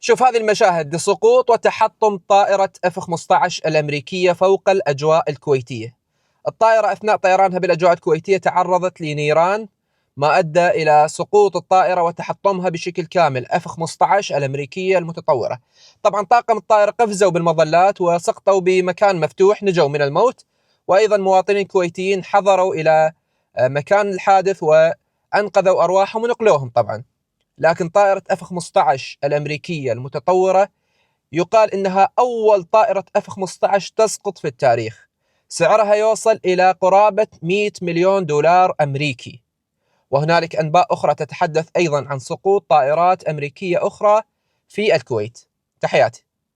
شوف هذه المشاهد: سقوط وتحطم طائرة F-15 الأمريكية فوق الأجواء الكويتية. الطائرة أثناء طيرانها بالأجواء الكويتية تعرضت لنيران، ما أدى إلى سقوط الطائرة وتحطمها بشكل كامل. F-15 الأمريكية المتطورة. طبعا طاقم الطائرة قفزوا بالمظلات وسقطوا بمكان مفتوح، نجوا من الموت. وأيضا مواطنين كويتيين حضروا إلى مكان الحادث وأنقذوا أرواحهم ونقلوهم طبعا. لكن طائرة F-15 الأمريكية المتطورة يقال إنها أول طائرة F-15 تسقط في التاريخ. سعرها يوصل إلى قرابة 100 مليون دولار أمريكي. وهنالك أنباء أخرى تتحدث أيضا عن سقوط طائرات أمريكية أخرى في الكويت. تحياتي.